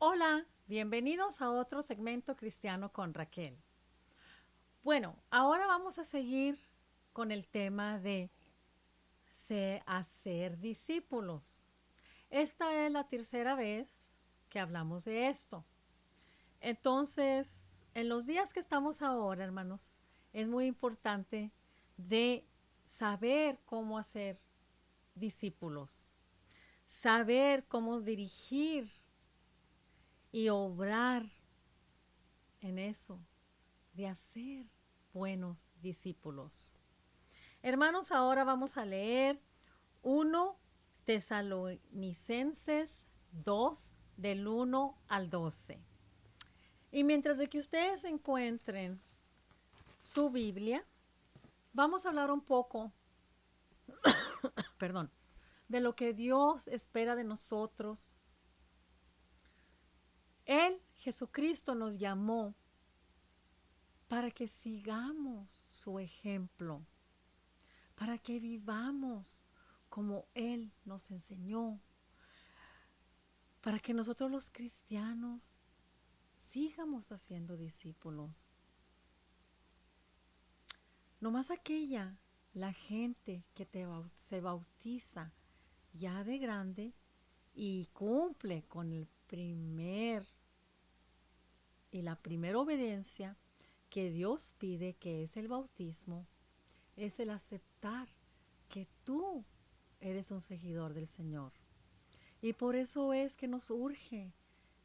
Hola, bienvenidos a otro segmento cristiano con Raquel. Bueno, ahora vamos a seguir con el tema de hacer discípulos. Esta es la tercera vez que hablamos de esto. Entonces, en los días que estamos ahora, hermanos, es muy importante de saber cómo hacer discípulos, saber cómo dirigir y obrar en eso, de hacer buenos discípulos. Hermanos, ahora vamos a leer 1 Tesalonicenses 2 del 1 al 12. Y mientras de que ustedes encuentren su Biblia, vamos a hablar un poco, perdón, de lo que Dios espera de nosotros. Él, Jesucristo, nos llamó para que sigamos su ejemplo, para que vivamos como Él nos enseñó, para que nosotros los cristianos sigamos haciendo discípulos. No más la gente que se bautiza ya de grande y cumple con la primera obediencia que Dios pide, que es el bautismo, es el aceptar que tú eres un seguidor del Señor. Y por eso es que nos urge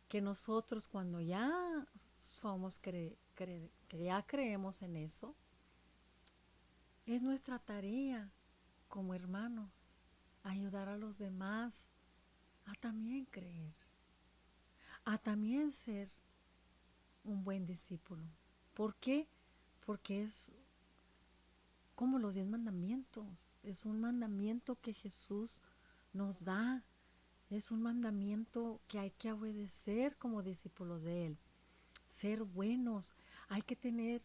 que nosotros cuando ya que ya creemos en eso, es nuestra tarea como hermanos ayudar a los demás a también creer, a también ser un buen discípulo. ¿Por qué? Porque es como los 10 mandamientos. Es un mandamiento que Jesús nos da. Es un mandamiento que hay que obedecer como discípulos de Él. Ser buenos. Hay que tener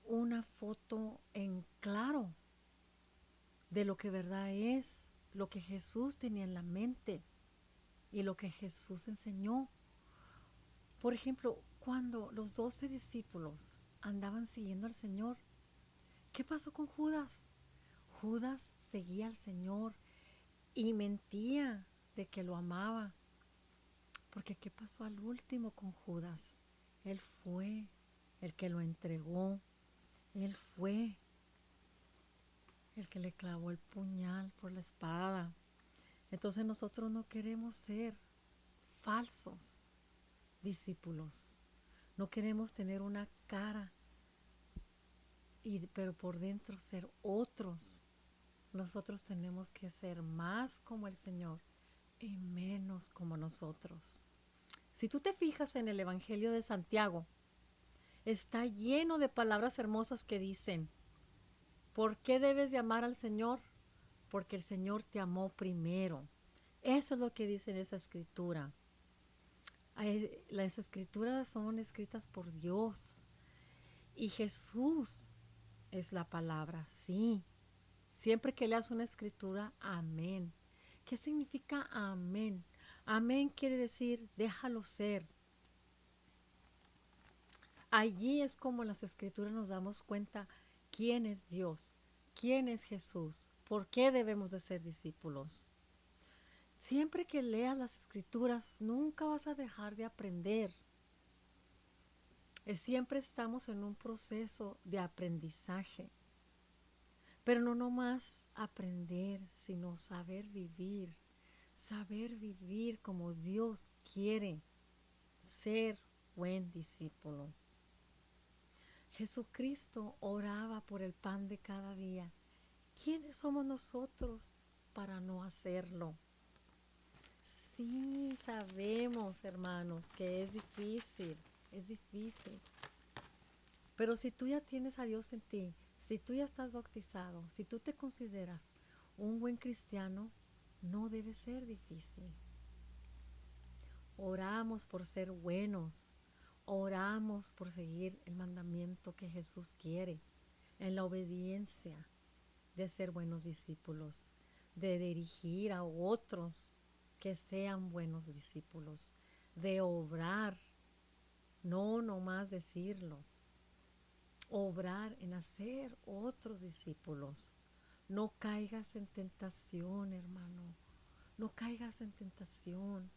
una foto en claro de lo que verdad es, lo que Jesús tenía en la mente y lo que Jesús enseñó. Por ejemplo, cuando los 12 discípulos andaban siguiendo al Señor, ¿qué pasó con Judas? Judas seguía al Señor y mentía de que lo amaba. Porque ¿qué pasó al último con Judas? Él fue el que lo entregó. Él fue el que le clavó el puñal por la espada. Entonces nosotros no queremos ser falsos discípulos. No queremos tener una cara, pero por dentro ser otros. Nosotros tenemos que ser más como el Señor y menos como nosotros. Si tú te fijas en el Evangelio de Santiago, está lleno de palabras hermosas que dicen, ¿por qué debes de amar al Señor? Porque el Señor te amó primero. Eso es lo que dice en esa escritura. Las escrituras son escritas por Dios y Jesús es la palabra, sí. Siempre que leas una escritura, amén. ¿Qué significa amén? Amén quiere decir déjalo ser. Allí es como en las escrituras nos damos cuenta quién es Dios, quién es Jesús, por qué debemos de ser discípulos. Siempre que leas las escrituras, nunca vas a dejar de aprender. Siempre estamos en un proceso de aprendizaje. Pero no nomás aprender, sino saber vivir como Dios quiere, ser buen discípulo. Jesucristo oraba por el pan de cada día. ¿Quiénes somos nosotros para no hacerlo? Sí, sabemos, hermanos, que es difícil. Pero si tú ya tienes a Dios en ti, si tú ya estás bautizado, si tú te consideras un buen cristiano, no debe ser difícil. Oramos por ser buenos, oramos por seguir el mandamiento que Jesús quiere, en la obediencia de ser buenos discípulos, de dirigir a otros que sean buenos discípulos, de obrar, no nomás decirlo, obrar en hacer otros discípulos. No caigas en tentación, hermano, no caigas en tentación.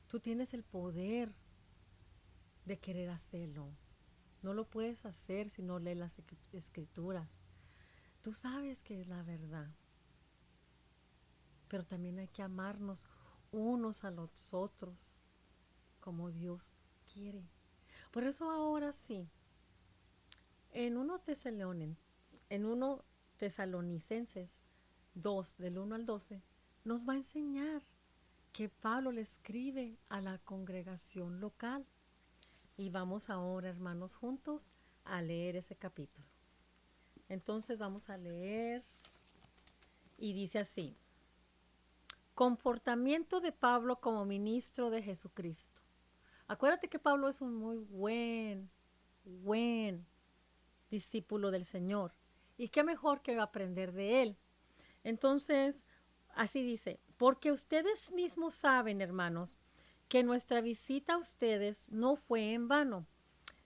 Tú tienes el poder de querer hacerlo. No lo puedes hacer si no lees las escrituras. Tú sabes que es la verdad, pero también hay que amarnos unos a los otros como Dios quiere. Por eso ahora sí, en 1 Tesalonicenses 2, del 1 al 12, nos va a enseñar que Pablo le escribe a la congregación local. Y vamos ahora, hermanos, juntos a leer ese capítulo. Entonces vamos a leer y dice así: comportamiento de Pablo como ministro de Jesucristo. Acuérdate que Pablo es un muy buen discípulo del Señor. Y qué mejor que aprender de él. Entonces, así dice: porque ustedes mismos saben, hermanos, que nuestra visita a ustedes no fue en vano,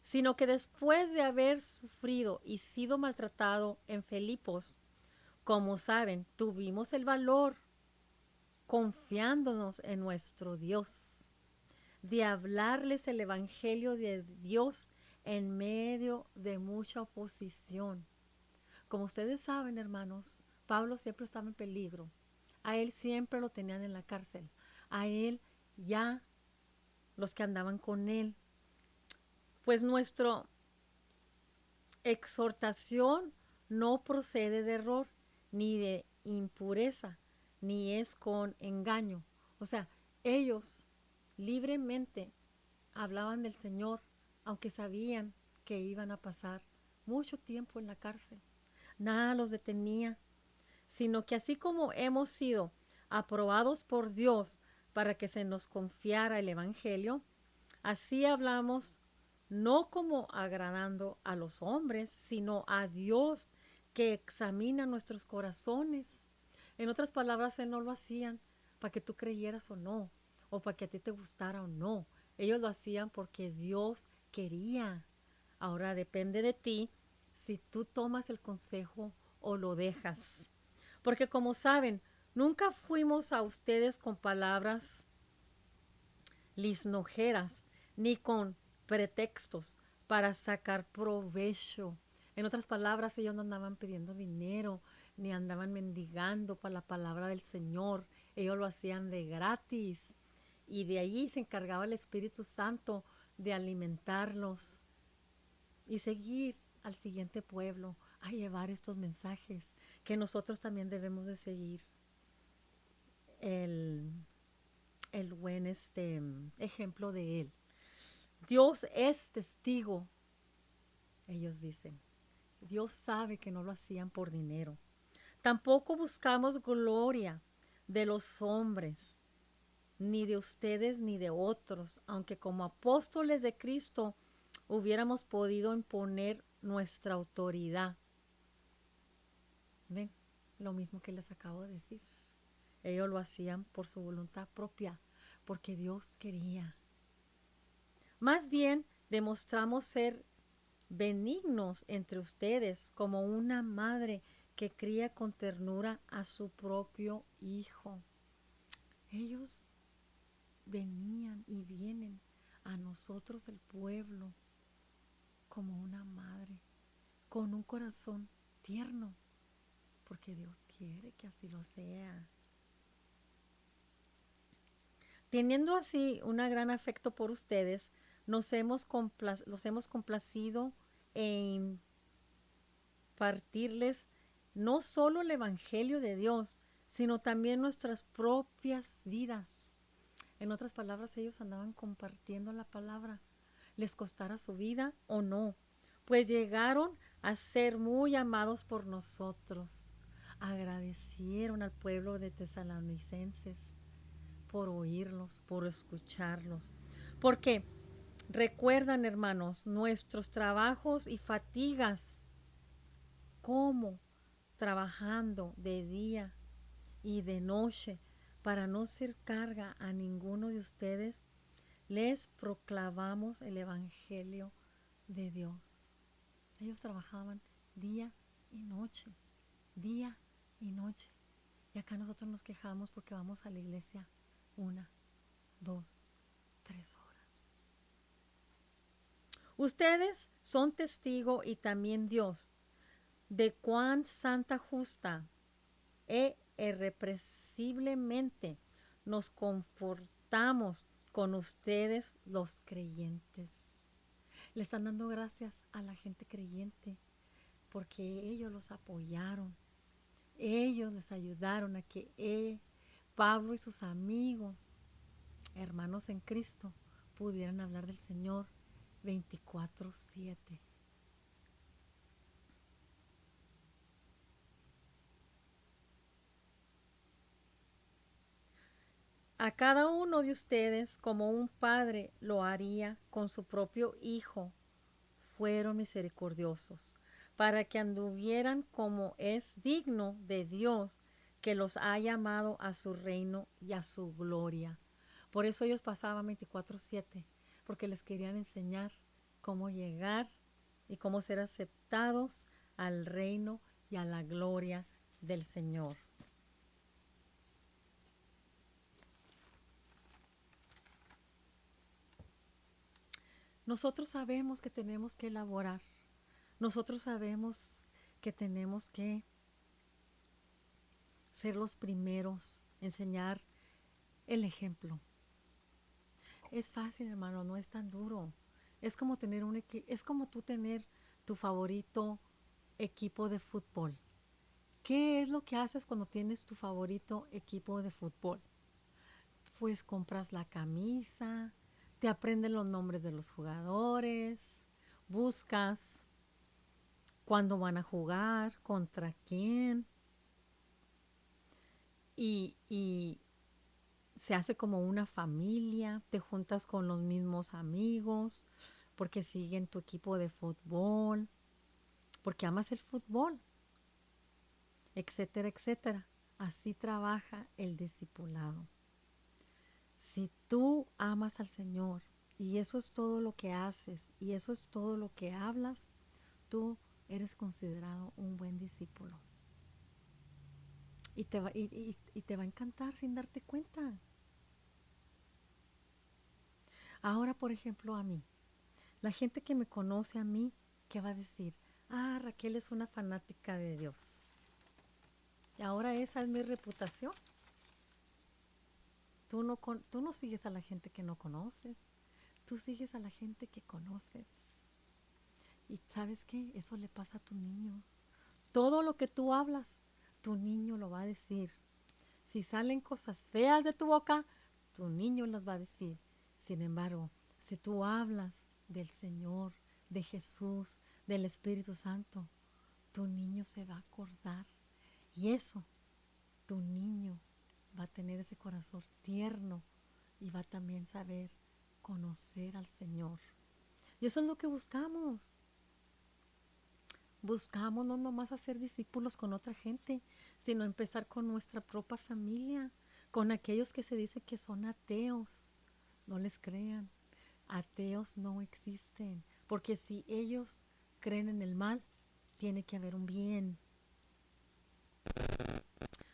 sino que después de haber sufrido y sido maltratado en Filipos, como saben, tuvimos el valor, confiándonos en nuestro Dios, de hablarles el Evangelio de Dios en medio de mucha oposición. Como ustedes saben, hermanos, Pablo siempre estaba en peligro. A él siempre lo tenían en la cárcel. A él ya los que andaban con él. Pues nuestra exhortación no procede de error, ni de impureza, ni es con engaño. O sea, ellos libremente hablaban del Señor, aunque sabían que iban a pasar mucho tiempo en la cárcel. Nada los detenía, sino que así como hemos sido aprobados por Dios para que se nos confiara el Evangelio, así hablamos no como agradando a los hombres, sino a Dios que examina nuestros corazones. En otras palabras, Él no lo hacían para que tú creyeras o no, o para que a ti te gustara o no. Ellos lo hacían porque Dios quería. Ahora depende de ti si tú tomas el consejo o lo dejas. Porque como saben, nunca fuimos a ustedes con palabras lisonjeras ni con pretextos para sacar provecho. En otras palabras, ellos no andaban pidiendo dinero ni andaban mendigando para la palabra del Señor. Ellos lo hacían de gratis. Y de allí se encargaba el Espíritu Santo de alimentarlos y seguir al siguiente pueblo a llevar estos mensajes que nosotros también debemos de seguir. El buen ejemplo de él. Dios es testigo, ellos dicen. Dios sabe que no lo hacían por dinero. Tampoco buscamos gloria de los hombres, ni de ustedes ni de otros, aunque como apóstoles de Cristo hubiéramos podido imponer nuestra autoridad. ¿Ven? Lo mismo que les acabo de decir. Ellos lo hacían por su voluntad propia, porque Dios quería. Más bien, demostramos ser benignos entre ustedes, como una madre que cría con ternura a su propio hijo. Ellos venían y vienen a nosotros, el pueblo, como una madre, con un corazón tierno, porque Dios quiere que así lo sea. Teniendo así un gran afecto por ustedes, los hemos complacido en impartirles no solo el Evangelio de Dios, sino también nuestras propias vidas. En otras palabras, ellos andaban compartiendo la palabra, les costara su vida o no, pues llegaron a ser muy amados por nosotros. Agradecieron al pueblo de Tesalonicenses por oírlos, por escucharlos. Porque recuerdan, hermanos, nuestros trabajos y fatigas, cómo trabajando de día y de noche para no ser carga a ninguno de ustedes, les proclamamos el Evangelio de Dios. Ellos trabajaban día y noche, día y noche. Y acá nosotros nos quejamos porque vamos a la iglesia 1, 2, 3 horas. Ustedes son testigo y también Dios de cuán santa, justa e irrepresiblemente nos comportamos con ustedes los creyentes. Le están dando gracias a la gente creyente porque ellos los apoyaron. Ellos les ayudaron a que Pablo y sus amigos, hermanos en Cristo, pudieran hablar del Señor 24/7. A cada uno de ustedes, como un padre lo haría con su propio hijo, fueron misericordiosos, para que anduvieran como es digno de Dios, que los ha llamado a su reino y a su gloria. Por eso ellos pasaban 24/7, porque les querían enseñar cómo llegar y cómo ser aceptados al reino y a la gloria del Señor. Nosotros sabemos que tenemos que elaborar. Nosotros sabemos que tenemos que ser los primeros, enseñar el ejemplo. Es fácil, hermano, no es tan duro. Es como es como tú tener tu favorito equipo de fútbol. ¿Qué es lo que haces cuando tienes tu favorito equipo de fútbol? Pues compras la camisa, te aprenden los nombres de los jugadores, buscas cuándo van a jugar, contra quién, y se hace como una familia, te juntas con los mismos amigos, porque siguen tu equipo de fútbol, porque amas el fútbol, etcétera, etcétera. Así trabaja el discipulado. Si tú amas al Señor y eso es todo lo que haces y eso es todo lo que hablas, tú eres considerado un buen discípulo. Y te va a encantar sin darte cuenta. Ahora, por ejemplo, a mí, la gente que me conoce a mí, ¿qué va a decir? Ah, Raquel es una fanática de Dios. Y ahora esa es mi reputación. Tú no sigues a la gente que no conoces. Tú sigues a la gente que conoces. Y ¿sabes qué? Eso le pasa a tus niños. Todo lo que tú hablas, tu niño lo va a decir. Si salen cosas feas de tu boca, tu niño las va a decir. Sin embargo, si tú hablas del Señor, de Jesús, del Espíritu Santo, tu niño se va a acordar. Y eso, tu niño va a tener ese corazón tierno y va a también saber conocer al Señor. Y eso es lo que buscamos. Buscamos no nomás hacer discípulos con otra gente, sino empezar con nuestra propia familia, con aquellos que se dicen que son ateos. No les crean. Ateos no existen, porque si ellos creen en el mal, tiene que haber un bien.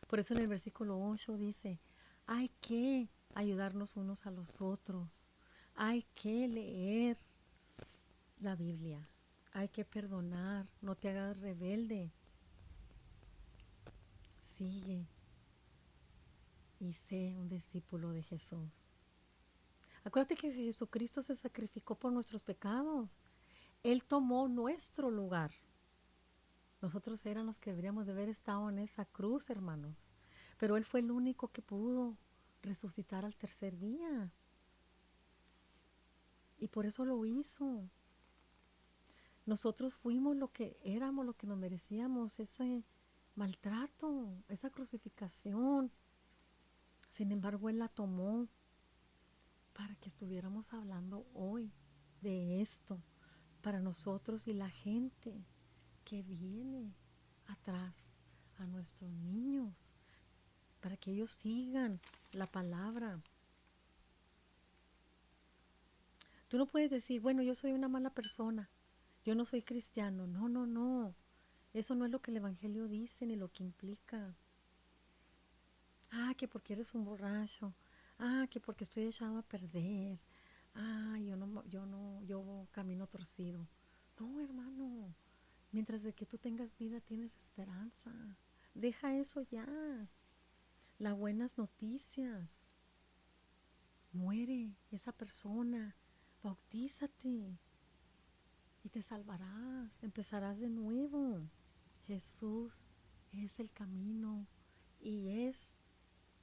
Por eso en el versículo 8 dice, hay que ayudarnos unos a los otros. Hay que leer la Biblia. Hay que perdonar. No te hagas rebelde. Sigue y sé un discípulo de Jesús. Acuérdate que Jesucristo se sacrificó por nuestros pecados. Él tomó nuestro lugar. Nosotros éramos los que deberíamos de haber estado en esa cruz, hermanos. Pero Él fue el único que pudo resucitar al tercer día. Y por eso lo hizo. Nosotros fuimos lo que éramos, lo que nos merecíamos, ese maltrato, esa crucificación. Sin embargo, Él la tomó para que estuviéramos hablando hoy de esto, para nosotros y la gente que viene atrás, a nuestros niños. para que ellos sigan la palabra. Tú no puedes decir, bueno, yo soy una mala persona, yo no soy cristiano. No, no, no. Eso no es lo que el Evangelio dice ni lo que implica. Ah, que porque eres un borracho. Ah, que porque estoy echado a perder. Ah, yo camino torcido. No, hermano. Mientras de que tú tengas vida, tienes esperanza. Deja eso ya. Las buenas noticias. Muere esa persona. Bautízate. Y te salvarás. Empezarás de nuevo. Jesús es el camino. Y es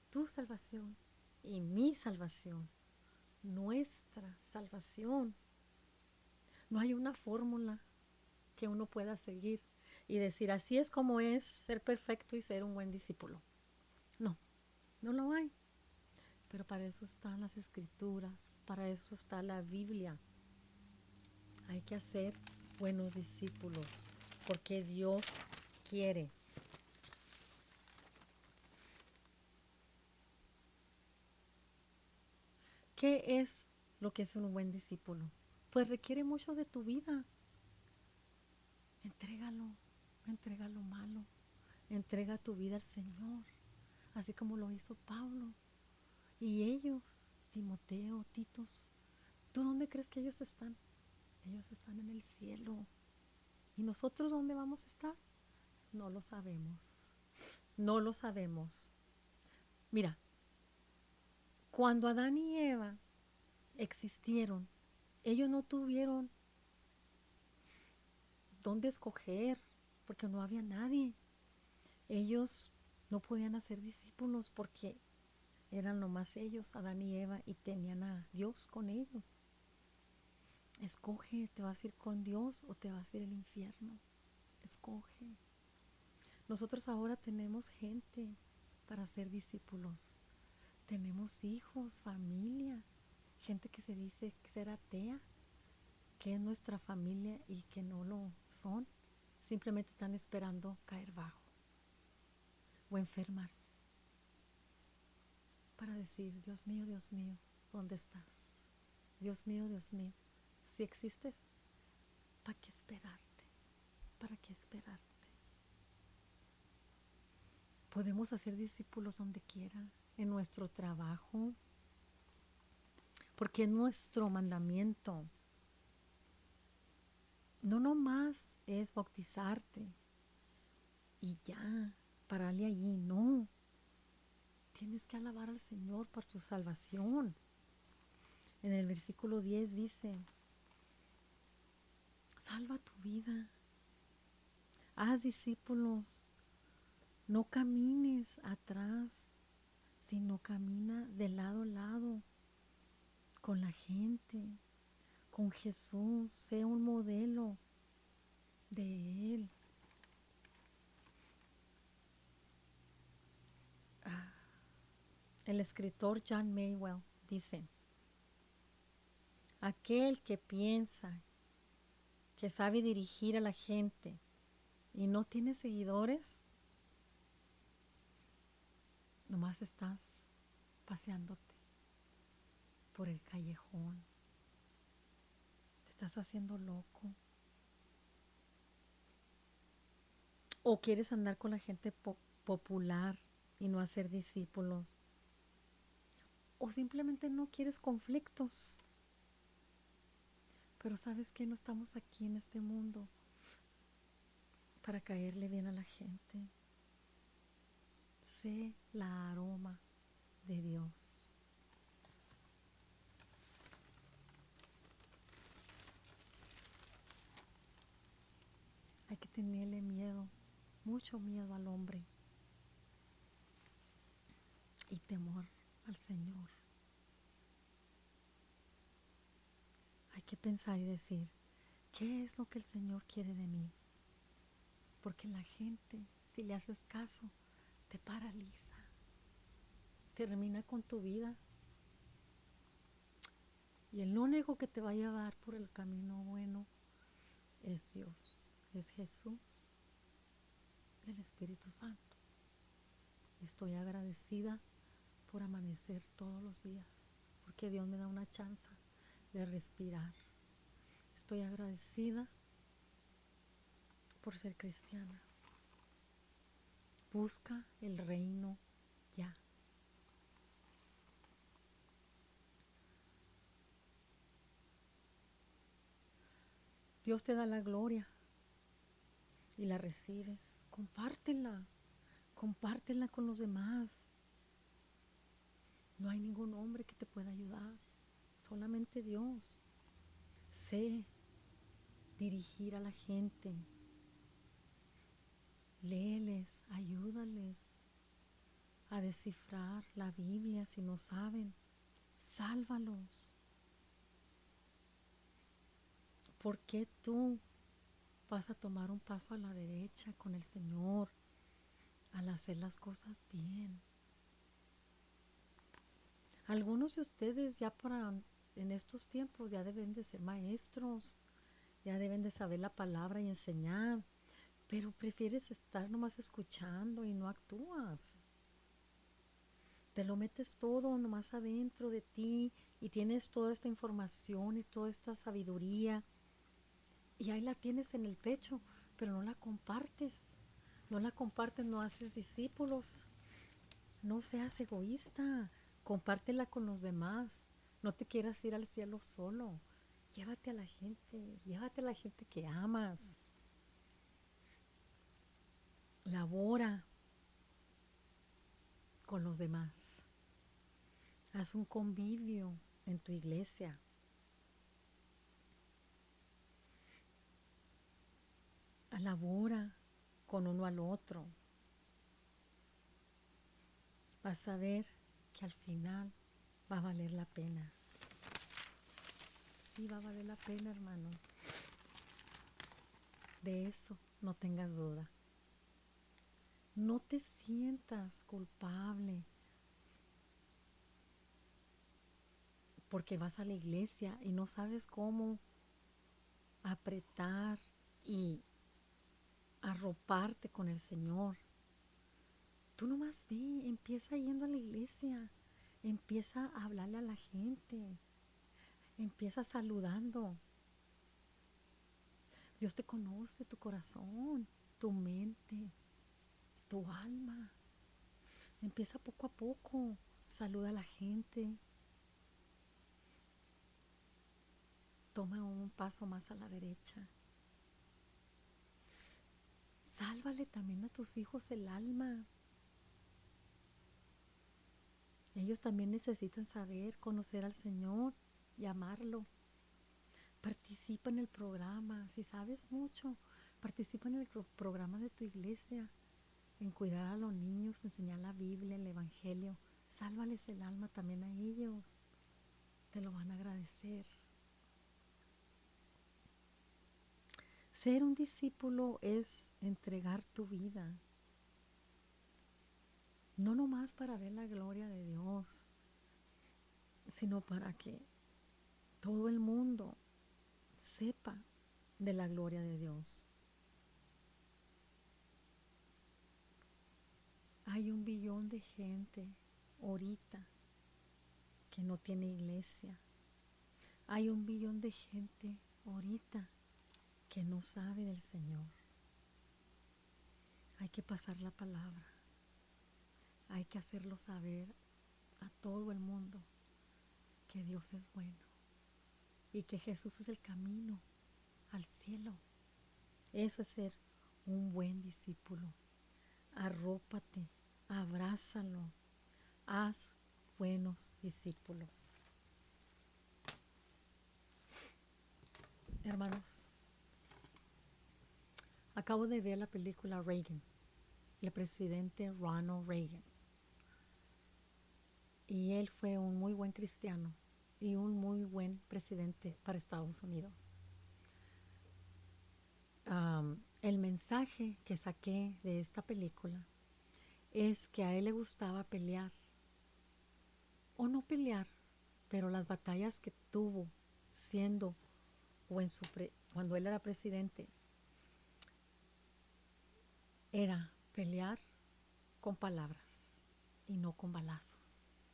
tu salvación. Y mi salvación. Nuestra salvación. No hay una fórmula que uno pueda seguir y decir, así es como es ser perfecto y ser un buen discípulo. No, no lo hay. Pero para eso están las escrituras, para eso está la Biblia. Hay que hacer buenos discípulos, porque Dios quiere. ¿Qué es lo que es un buen discípulo? Pues requiere mucho de tu vida. Entrégalo, entrega lo malo, entrega tu vida al Señor, así como lo hizo Pablo. Y ellos, Timoteo, Titos, ¿tú dónde crees que ellos están? Ellos están en el cielo. ¿Y nosotros dónde vamos a estar? No lo sabemos. No lo sabemos. Mira, cuando Adán y Eva existieron, ellos no tuvieron dónde escoger, porque no había nadie. Ellos no podían hacer discípulos porque eran nomás ellos, Adán y Eva, y tenían a Dios con ellos. Escoge, ¿te vas a ir con Dios o te vas a ir al infierno? Escoge. Nosotros ahora tenemos gente para ser discípulos. Tenemos hijos, familia, gente que se dice ser atea, que es nuestra familia y que no lo son. Simplemente están esperando caer bajo o enfermarse para decir, Dios mío, ¿dónde estás? Dios mío, si existes, ¿para qué esperarte? ¿Para qué esperarte? Podemos hacer discípulos donde quiera, en nuestro trabajo, porque es nuestro mandamiento. No nomás es bautizarte y ya, pararle allí, no. Tienes que alabar al Señor por tu salvación. En el versículo 10 dice, salva tu vida, haz discípulos, no camines atrás, sino camina de lado a lado con la gente, con Jesús, sea un modelo de Él. El escritor John Maywell dice, aquel que piensa que sabe dirigir a la gente y no tiene seguidores, nomás estás paseándote por el callejón, te estás haciendo loco. O quieres andar con la gente popular y no hacer discípulos. O simplemente no quieres conflictos. Pero sabes que no estamos aquí en este mundo para caerle bien a la gente. Sé la aroma de Dios. Hay que tenerle miedo, mucho miedo al hombre y temor al Señor. Hay que pensar y decir, ¿qué es lo que el Señor quiere de mí? Porque la gente, si le haces caso, te paraliza, termina con tu vida. Y el único que te va a llevar por el camino bueno es Dios, es Jesús, el Espíritu Santo. Estoy agradecida por amanecer todos los días, porque Dios me da una chance de respirar. Estoy agradecida por ser cristiana. Busca el reino ya. Dios te da la gloria y la recibes. Compártela, compártela con los demás. No hay ningún hombre que te pueda ayudar, solamente Dios. Sé dirigir a la gente. Léeles, ayúdales a descifrar la Biblia si no saben. Sálvalos. ¿Por qué tú vas a tomar un paso a la derecha con el Señor al hacer las cosas bien? Algunos de ustedes ya en estos tiempos ya deben de ser maestros, ya deben de saber la palabra y enseñar, pero prefieres estar nomás escuchando y no actúas. Te lo metes todo nomás adentro de ti y tienes toda esta información y toda esta sabiduría y ahí la tienes en el pecho, pero no la compartes. No la compartes, no haces discípulos. No seas egoísta, compártela con los demás. No te quieras ir al cielo solo. Llévate a la gente que amas. Labora con los demás. Haz un convivio en tu iglesia. Labora con uno al otro. Vas a ver que al final va a valer la pena. Sí, va a valer la pena, hermano. De eso no tengas duda. No te sientas culpable porque vas a la iglesia y no sabes cómo apretar y arroparte con el Señor. Tú nomás ve, empieza yendo a la iglesia, empieza a hablarle a la gente, empieza saludando. Dios te conoce tu corazón, tu mente, tu alma. Empieza poco a poco, saluda a la gente. Toma un paso más a la derecha. Sálvale también a tus hijos el alma. Ellos también necesitan saber, conocer al Señor y amarlo. Participa en el programa. Si sabes mucho, participa en el programa de tu iglesia, en cuidar a los niños, enseñar la Biblia, el Evangelio. Sálvales el alma también a ellos. Te lo van a agradecer. Ser un discípulo es entregar tu vida. No nomás para ver la gloria de Dios, sino para que todo el mundo sepa de la gloria de Dios. Hay 1 billón de gente ahorita que no tiene iglesia. Hay 1 billón de gente ahorita que no sabe del Señor. Hay que pasar la palabra. Hay que hacerlo saber a todo el mundo que Dios es bueno y que Jesús es el camino al cielo. Eso es ser un buen discípulo. Arrópate, abrázalo, haz buenos discípulos. Hermanos, acabo de ver la película Reagan, el presidente Ronald Reagan. Y él fue un muy buen cristiano y un muy buen presidente para Estados Unidos. El mensaje que saqué de esta película es que a él le gustaba pelear, o no pelear, pero las batallas que tuvo siendo o cuando él era presidente, era pelear con palabras. y no con balazos,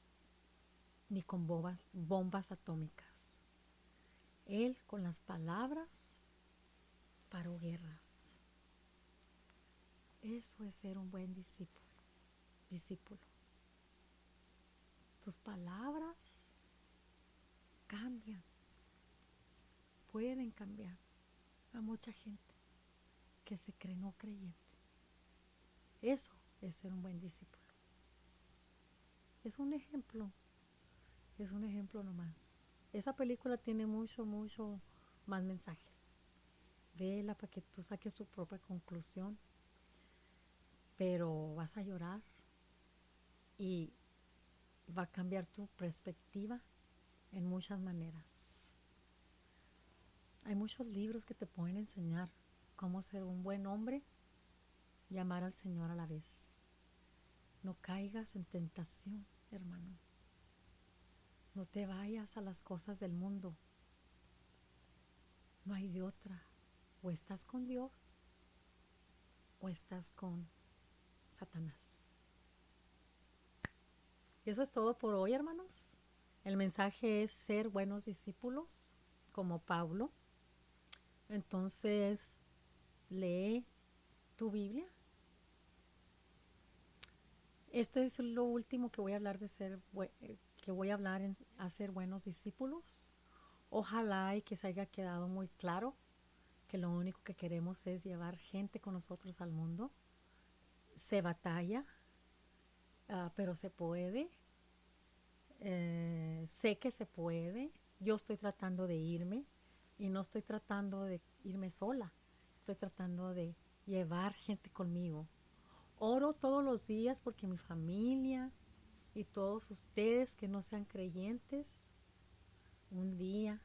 ni con bombas atómicas. Él con las palabras paró guerras. Eso es ser un buen discípulo. Tus palabras cambian, pueden cambiar a mucha gente que se cree no creyente. Eso es ser un buen discípulo. Es un ejemplo nomás. Esa película tiene mucho más mensajes. Vela para que tú saques tu propia conclusión, pero vas a llorar y va a cambiar tu perspectiva en muchas maneras. Hay muchos libros que te pueden enseñar cómo ser un buen hombre y amar al Señor a la vez. No caigas en tentación, hermano. No te vayas a las cosas del mundo. No hay de otra. O estás con Dios o estás con Satanás. Y eso es todo por hoy, hermanos. El mensaje es ser buenos discípulos, como Pablo. Entonces, lee tu Biblia. Este es lo último que voy a hablar que voy a hablar en hacer buenos discípulos. Ojalá y que se haya quedado muy claro que lo único que queremos es llevar gente con nosotros al mundo. Se batalla, pero se puede. Sé que se puede. Yo estoy tratando de irme y no estoy tratando de irme sola. Estoy tratando de llevar gente conmigo. Oro todos los días porque mi familia y todos ustedes que no sean creyentes, un día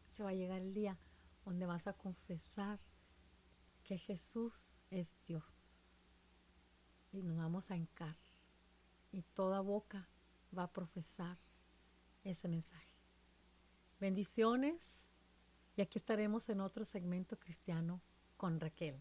se va a llegar el día donde vas a confesar que Jesús es Dios y nos vamos a hincar y toda boca va a profesar ese mensaje. Bendiciones y aquí estaremos en otro segmento cristiano con Raquel.